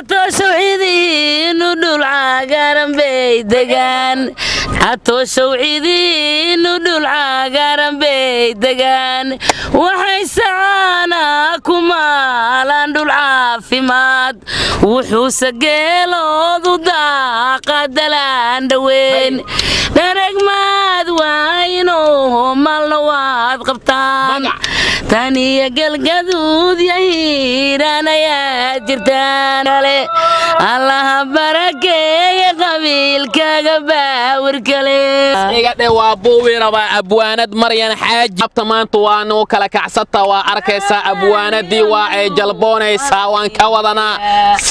عطوشو عيدين ودول عقارن بيدقان عطوشو عيدين ودول عقارن بيدقان وحي سعانا كمالان دول عافيماد وحوس قيلو داقا دلان دوين درق ماد واينو مالنواد قبطان تاني قلقدود يهيران يا جرتان الله بركي قبيل كاقبا وركلي إيقاد وابوي ربا أبواند مريان حاج أبتمان طوانو كالكعسطة وأركيسا أبواند دي وجلبوني ساوان كوضنا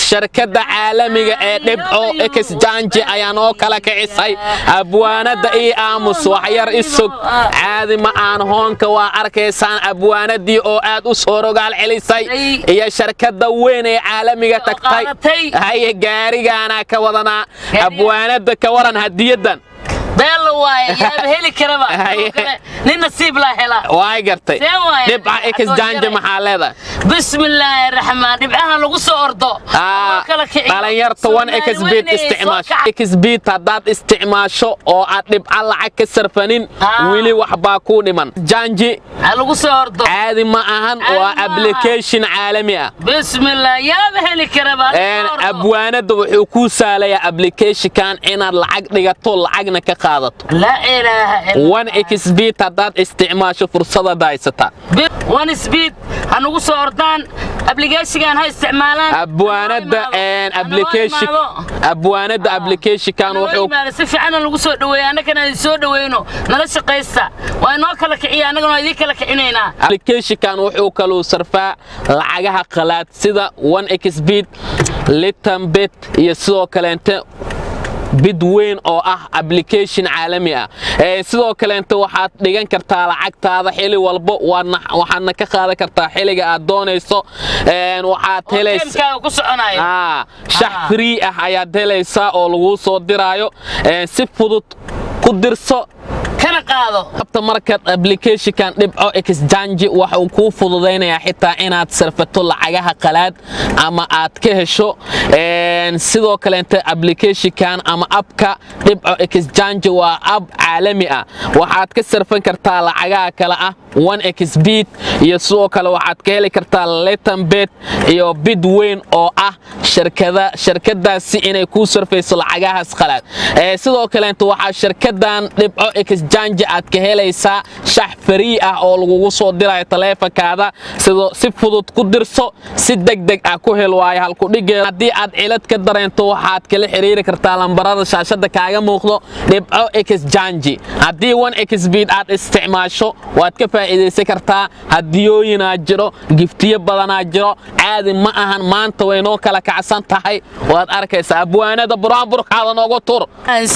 شركة عالمية نبعو إكس جانجي أيانو كالكعسي أبواند إي آموس وحير إسوك عادي ما آن هونك وأركيسان أبواند دي أو آد أسورو قال عليسي إيا شركة وين عالمية تكتاي هاي قاري قانا كوضنا أبواند كورن هديدا بيلو واي يا بهلي كربا نين نصيب لا هلا واي قرتي دبعة إكس جانجي محالة بسم الله الرحمن دبعها لغو سو أردو dhalinyarta wan xbit isticmaasho xbit hadaad isticmaasho oo aad dhibca lacag ka sarfanin wili waxba ku dhiman janji lagu soo ordo caadi ma ahan waa application caalami ah bismillah yaa baheli karaba abwaanada wuxuu ku saalaya application kan inaad lacag dhigato lacagna ka qaadato la ilaaha illa wan xbit hadaad isticmaasho fursada daysata wan xbit hanugu soo ordaan application kan ha isticmaalaan abwaanada application kan wuxuu si fiican lagu soo dhaweeyay anagana soo dhaweeyno nala shaqeysta waa inoo kala kiciya anagana idin kala kicinayna application kan wuxuu kala sarfaa lacagaha qalaad sida 1xbet litambet iyo sidoo kale bidweyn oo ah application caalami ah sidoo kale inta waxaad dhigan kartaa lacagtaada xili walba waxaadna ka qaadan kartaa xiliga aad doonayso waxaad helaysaa ku soconayo shax free ah ayaad helaysaa oo lagu soo diraayo si fudud ku dirso kana qaado habta markaad application kan dhibco exchange waxa uu ku fududeynaya xitaa inaad sarfato lacagaha qalaad ama aad ka hesho sidoo kale inta application kan ama appka dhibco exchange waa app caalami ah waxaad ka sarfan kartaa lacagaha kala ah 1xbet iyo sidoo kale waxaad ka heli kartaa litambet iyo bidweyn oo ah shirkadaasi inay ku sarfayso lacagahaas qalaad sidoo kale inta waxa shirkadan dhibco exchange aad ka helaysaa shax free ah oo lagu soo dirayo taleefankaada si fudud ku dirso si degdeg ah ku hel waay halku dhigay hadii aad cilad ka dareento waxaad kala xiriiri kartaa lambarada shaashada kaaga muuqdo dhibco exchange hadii 1xbet aad isticmaasho waad ka faa'iideysan kartaa hadiyooyin jiro giftiyo badan jiro caadi ma ahan maanta way noo kala kacsan tahay waad arkaysaa abwaanada buraanburkaada noogu tur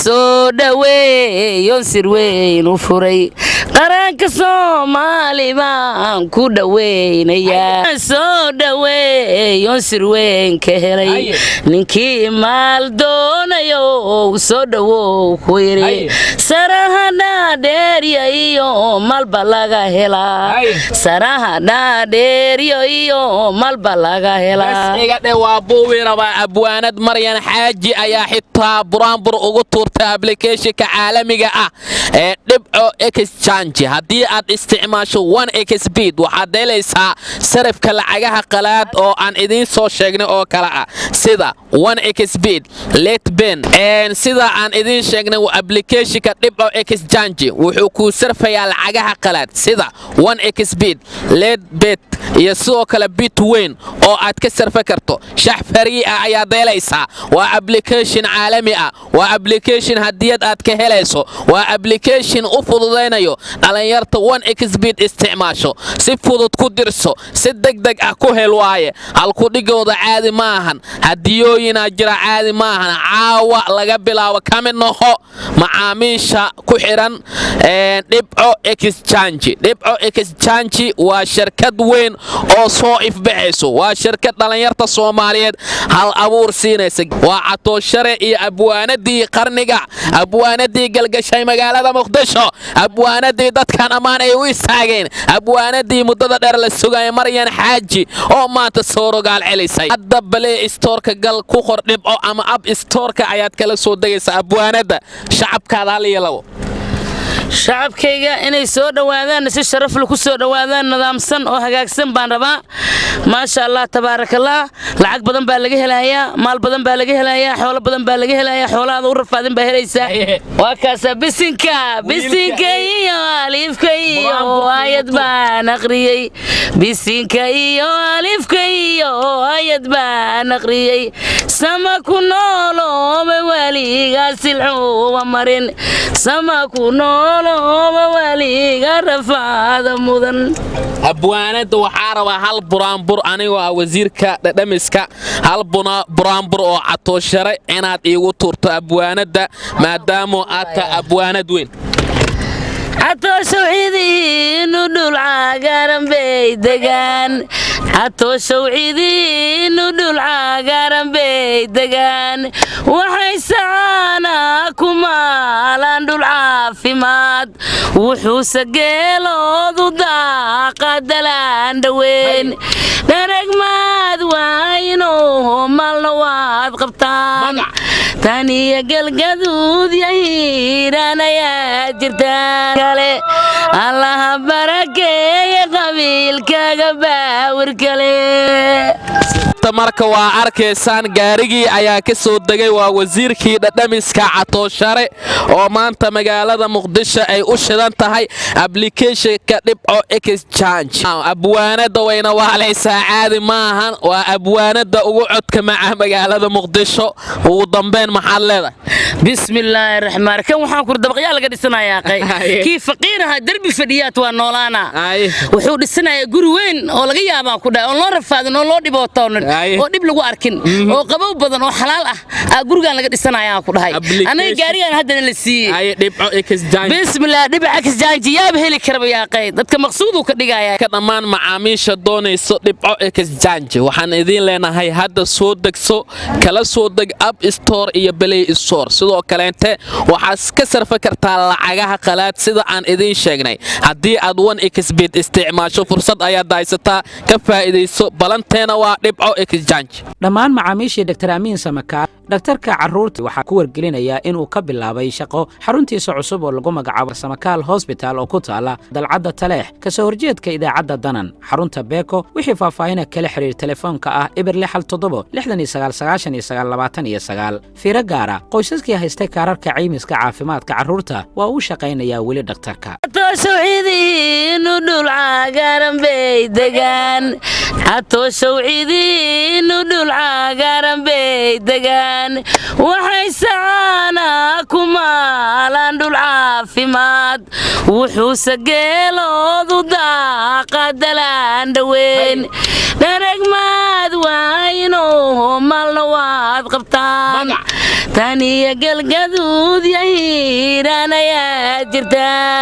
soo dhaweeyo sirweyn u furay qaranka Soomaali baan ku dhaweynayaa soo dhaweeyo sirweyn ka helay ninkii maal doonayo soo dhawow ku yiri sarahana dheeriyo malba laga helaa sarahana dheeriyo malba laga helaa iga waa buuwi raba abwaanad maryan xaaji ayaa xitaa buraanbur ugu tuurtay application ka caalamiga ah dhibco exchange hadii aad isticmaasho 1xbet waxaad helaysaa sarifka lacagaha qalaad oo aan idin soo sheegnay oo kala ah sida 1xbet letben sida aan idin sheegnay application ka dhibco exchange wuxuu ku sarfayaa lacagaha qalaad sida 1xbet letbet iyo sidoo kale bitweyn oo aad ka sarfa karto shax free ah ayaad helaysaa waa application caalami ah waa application hadiyad aad ka helayso waa application u fududeynayo dhalinyarta 1xbet isticmaasho si fudud ku dirso si degdeg ah ku hel waaye halku dhigooda caadi ma ahan hadiyooyin jira caadi ma ahan caawa laga bilaabo kamid noqo macaamiisha ku xiran dhibco exchange waa shirkad weyn oo soo ifbixayso waa shirkad dhalinyarta Soomaaliyeed hal abuur siinaysa waa catooshare iyo abwaanadii qarniga abwaanadii galgashay magaalada Muqdisho abwaanadii runtii dadkan ammaan ay u istaageen abwaanadii muddada dheer la sugaya Maryan Xaaji oo maanta soo rogaal celisay hadda Play Store-ka gal ku qor dhibco ama App Store-ka ayaad kala soo degaysaa abwaanada shacabkaada hal iyo labo shacabkayga inay soo dhawaadaan si sharaf leh ku soo dhawaadaan nidaamsan oo hagaagsan baan rabaa maasha Allah tabaarakallah lacag badan baa laga helayaa maal badan baa laga helayaa xoolo badan baa laga helayaa xoolaha u rafaadin baa helaysaa waa kaasa bisinka iyo alifka iyo ayad baan aqriyay bisinka iyo alifka iyo ayad baan aqriyay sama ku noolo waliga silxu wa marin sama ku noolo waliga rafaada mudan abwaanada waxaa rabaa hal buraanbur anigoo ah wasiirka dhadhamiska hal buraanbur oo catooshare inaad iigu turto abwaanada maadaama aad tahay abwaanad weyn عطوشو عيدين ودول عقارن بيدقان عطوشو عيدين ودول عقارن بيدقان وحيسانا كمالان دول عافيمات وحوس قيلو ضو داقا دلان دوين درق ماد واينو مالنواد قبطان تاني قلقدود يهيرانا يا جرتان الله بركة قبيل كجباور كله marka waa arkaysaan gaarigii ayaa ka soo degay waa wasiirkii dhadhamiska catooshare oo maanta magaalada Muqdisho ay u shidan tahay application-ka dhibco exchange abwaanada wayna waalaysaa caadi maahan waa abwaanada ugu codka maca magaalada Muqdisho ugu dambeyn maxaad leedahay bismillaahir rahmaanir rahiim waxaan ku dabaqyaa laga dhisanayaa kii faqiiraha darbi fadhiyaad waa noolaana wuxuu dhisanayaa guri weyn oo laga yaabaa ku dhaay oo loo rafaadin oo loo dhibootoon oo dib lagu arkin oo qabow badan oo xalaal ah gurigan laga dhisanayaa ku dhahay anaga gaarigan hadda la siiyay dhibco exchange bismillah dhibco exchange yaab heli karba yaa qeyd dadka maqsuud uu ka dhigaya ka dhamaan macaamiisha doonayso dhibco exchange waxaan idin leenahay hadda soo degso kala soo deg App Store iyo Play Store sidoo kale waxaad ka sarfa kartaa lacagaha qalaad sida aan idin sheegnay haddii aad 1xbet isticmaasho fursad ayaad haysataa ka faa'iideyso balanteena waa dhibco exchange dhammaan macaamiishii Dr. Amiin Samakaal daktarka carruurta waxaa ku wargelinayaa inuu ka bilaabay shaqo xaruntiisa cusub oo lagu magacaabo Samakaal Hospital oo ku taala dalcadda Taleex ka soo horjeedka idaacadda Danan xarunta Beeko wixii faahfaahin kala xiriir telefoonka ah Iberle xal 7 69 fiiro gaara qoysaskii haystay kaararka caymiska caafimaadka carruurta waa uu shaqaynayaa weli daktarka عطوشوعيدين ودول عقارن بيدقان عطوشوعيدين ودول عقارن بيدقان وحيسانا كمالان دول عافيمات وحوس قيلو ضو داقا دلان دوين درق ماد واينو مالنواد قبطان تاني قلقدود يهيرانا يا جرتان